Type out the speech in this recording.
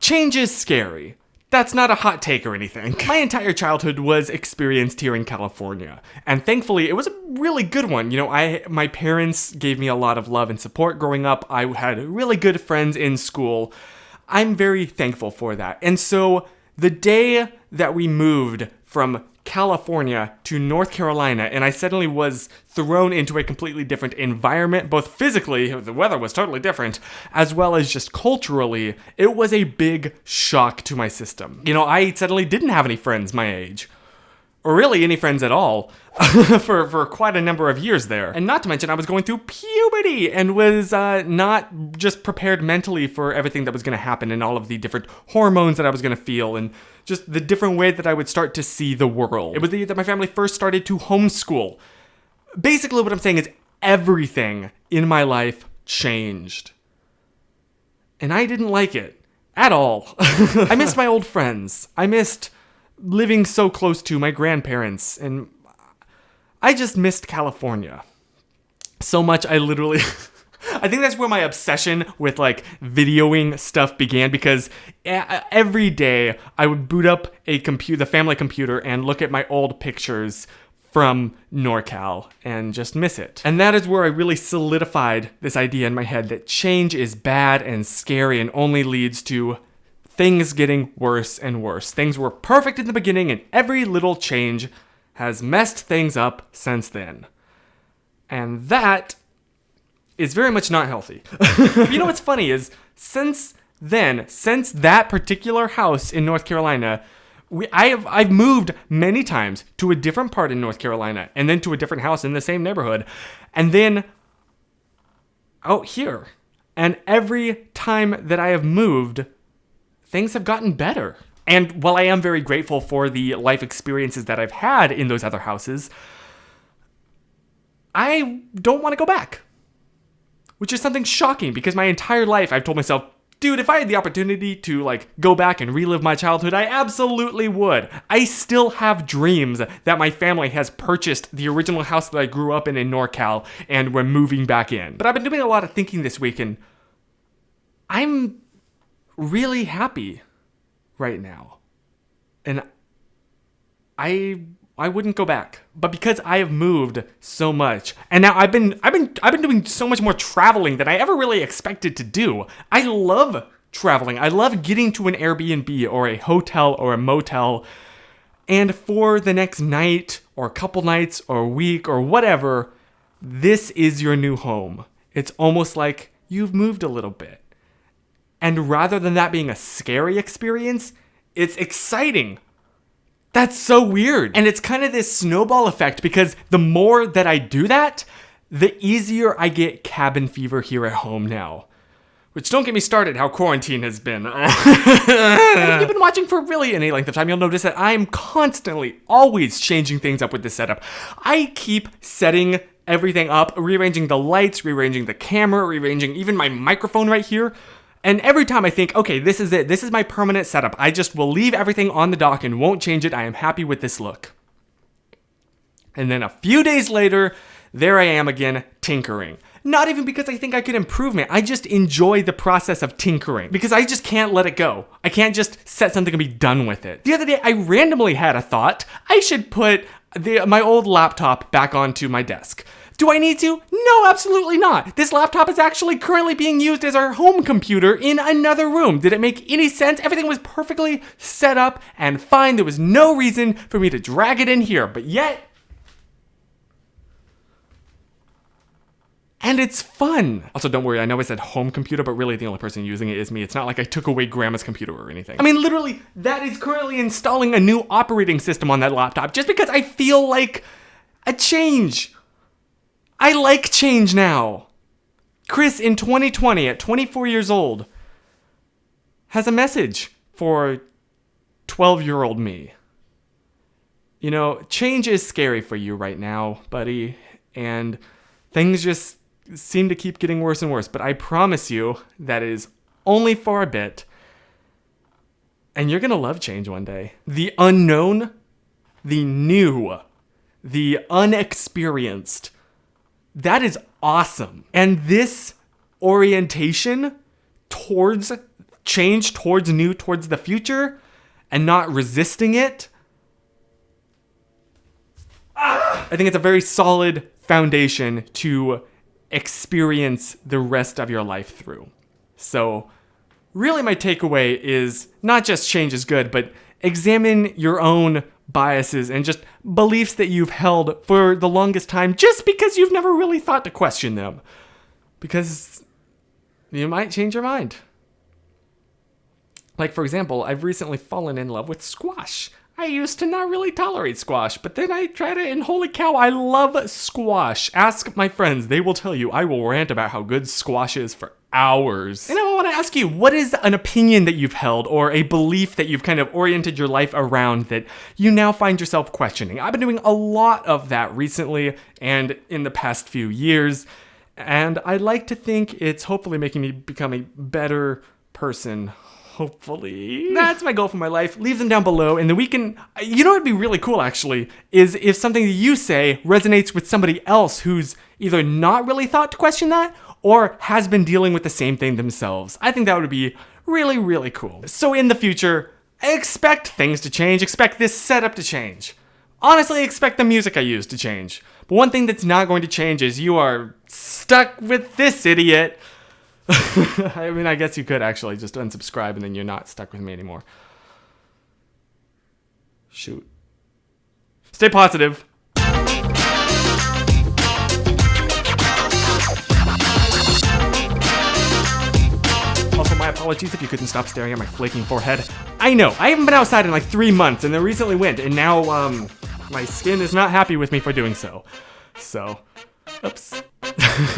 change is scary. That's not a hot take or anything. My entire childhood was experienced here in California, and thankfully it was a really good one. You know, my parents gave me a lot of love and support growing up. I had really good friends in school. I'm very thankful for that. And so the day that we moved from California to North Carolina, and I suddenly was thrown into a completely different environment, both physically, the weather was totally different, as well as just culturally, it was a big shock to my system. You know, I suddenly didn't have any friends my age, or really any friends at all, for quite a number of years there. And not to mention, I was going through puberty and was not just prepared mentally for everything that was going to happen and all of the different hormones that I was going to feel and just the different way that I would start to see the world. It was the year that my family first started to homeschool. Basically, what I'm saying is everything in my life changed. And I didn't like it at all. I missed my old friends. I missed living so close to my grandparents, and I just missed California so much. I literally I think that's where my obsession with like videoing stuff began, because every day I would boot up the family computer and look at my old pictures from NorCal and just miss it. And that is where I really solidified this idea in my head that change is bad and scary and only leads to things getting worse and worse. Things were perfect in the beginning, and every little change has messed things up since then. And that is very much not healthy. You know what's funny is, since that particular house in North Carolina, I've moved many times to a different part in North Carolina, and then to a different house in the same neighborhood, and then out here. And every time that I have moved, things have gotten better. And while I am very grateful for the life experiences that I've had in those other houses, I don't want to go back. Which is something shocking, because my entire life I've told myself, dude, if I had the opportunity to like go back and relive my childhood, I absolutely would. I still have dreams that my family has purchased the original house that I grew up in NorCal and we're moving back in. But I've been doing a lot of thinking this week, and I'm really happy right now. And I wouldn't go back. But because I have moved so much, and now I've been doing so much more traveling than I ever really expected to do. I love traveling. I love getting to an Airbnb or a hotel or a motel, and for the next night or a couple nights or a week or whatever, this is your new home. It's almost like you've moved a little bit. And rather than that being a scary experience, it's exciting. That's so weird. And it's kind of this snowball effect, because the more that I do that, the easier I get cabin fever here at home now. Which, don't get me started how quarantine has been. If you've been watching for really any length of time, you'll notice that I'm constantly, always changing things up with this setup. I keep setting everything up, rearranging the lights, rearranging the camera, rearranging even my microphone right here. And every time I think, okay, this is it. This is my permanent setup. I just will leave everything on the dock and won't change it. I am happy with this look. And then a few days later, there I am again, tinkering. Not even because I think I could improve it. I just enjoy the process of tinkering, because I just can't let it go. I can't just set something and be done with it. The other day, I randomly had a thought. I should put my old laptop back onto my desk. Do I need to? No, absolutely not. This laptop is actually currently being used as our home computer in another room. Did it make any sense? Everything was perfectly set up and fine. There was no reason for me to drag it in here, but yet... And it's fun. Also, don't worry, I know I said home computer, but really the only person using it is me. It's not like I took away Grandma's computer or anything. I mean, literally, that is currently installing a new operating system on that laptop just because I feel like a change. I like change now. Chris, in 2020, at 24 years old, has a message for 12-year-old me. You know, change is scary for you right now, buddy, and things just seem to keep getting worse and worse, but I promise you that is only for a bit, and you're gonna love change one day. The unknown, the new, the unexperienced, that is awesome. And this orientation towards change towards new, towards the future, and not resisting it, I think it's a very solid foundation to experience the rest of your life through. So really my takeaway is not just change is good, but examine your own biases and just beliefs that you've held for the longest time just because you've never really thought to question them. Because you might change your mind. Like, for example, I've recently fallen in love with squash. I used to not really tolerate squash, but then I tried it and holy cow, I love squash. Ask my friends, they will tell you. I will rant about how good squash is for hours. And I want to ask you, what is an opinion that you've held or a belief that you've kind of oriented your life around that you now find yourself questioning? I've been doing a lot of that recently and in the past few years, and I like to think it's hopefully making me become a better person. Hopefully. That's my goal for my life. Leave them down below and then we can, you know what would be really cool actually, is if something that you say resonates with somebody else who's either not really thought to question that or has been dealing with the same thing themselves. I think that would be really, really cool. So in the future, expect things to change. Expect this setup to change. Honestly, expect the music I use to change. But one thing that's not going to change is you are stuck with this idiot. I mean, I guess you could actually just unsubscribe and then you're not stuck with me anymore. Shoot. Stay positive. Also, my apologies if you couldn't stop staring at my flaking forehead. I know, I haven't been outside in like 3 months and then recently went and now, my skin is not happy with me for doing so. So, oops.